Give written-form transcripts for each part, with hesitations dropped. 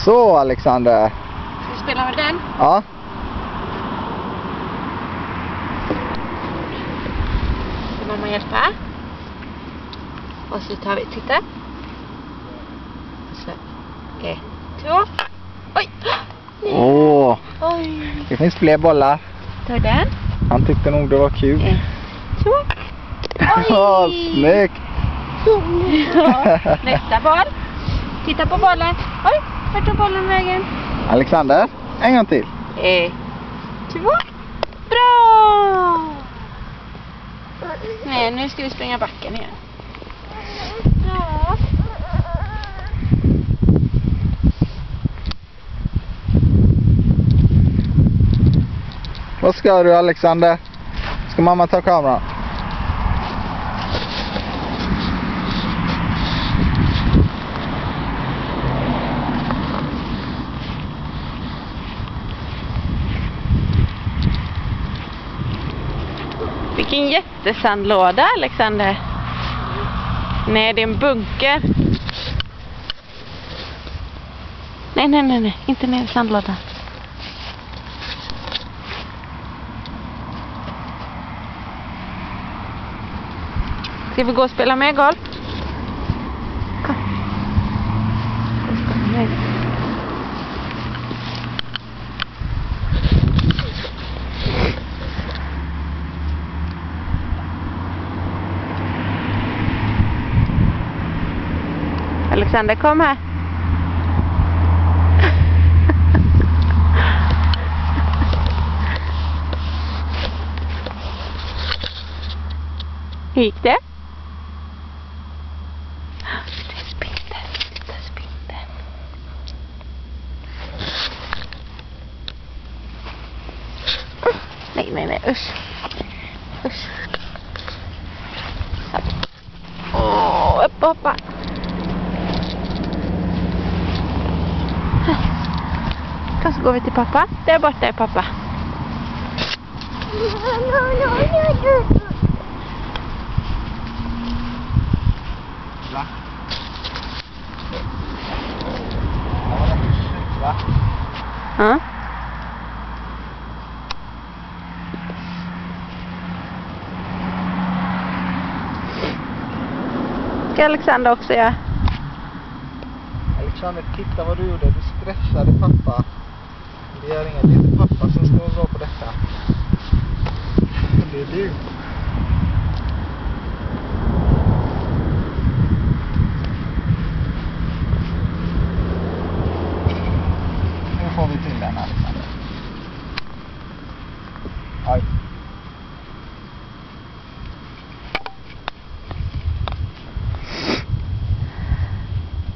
Så Alexander. Ska vi spela med den? Ja. Ska mamma hjälpa? Och så tar vi, titta. Så, 1, 2. Oj! Åh. Oj! Det finns fler bollar. Ta den. Han tyckte nog det var kul. 1, 2. Åh, snyggt. Ja, nästa boll. Titta på bollen. Oj, vart tog bollen vägen? Alexander, en gång till. 1, 2. Bra! Nej, nu ska vi springa backen igen. Ja. Vad ska du Alexander? Ska mamma ta kameran? Vilken jättesandlåda, Alexander. Nej, det är en bunker. Nej. Inte ner i sandlådan. Ska vi gå och spela med golf? Kom. Gå och spela med. Alexander, kom här. Hur gick det? Det är spindel. Det är spindel. Nej. Usch. Åh, upp, hoppa. Kom så går vi till pappa. Där borta är pappa. Va? Ja. Ska Alexander också göra? Alexander, titta vad du gjorde. Du stressade pappa. Det gör inget. Det är inte pappa som ska gå på detta. Det är du. Nu får vi till den, Alexander. Oj.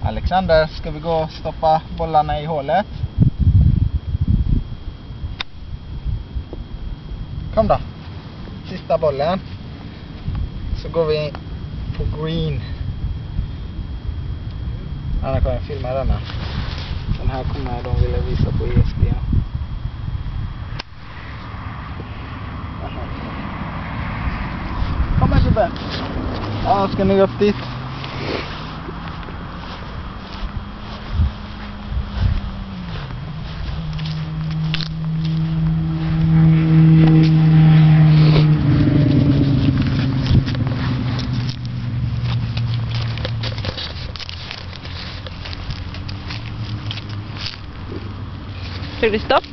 Alexander, ska vi gå och stoppa bollarna i hålet? Kom då. Sista bollen. Så går vi på green. Anna kommer filma denna. Den här kommer de vilja visa på ESPN. Kom här gubben. Ja, ska ni gå upp dit? Tror du stopp?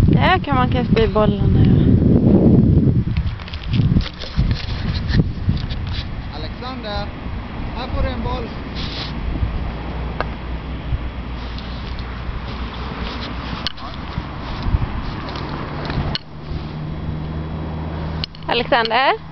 Där kan man kasta i bollen nu. Alexander, här får du en boll. Alexander?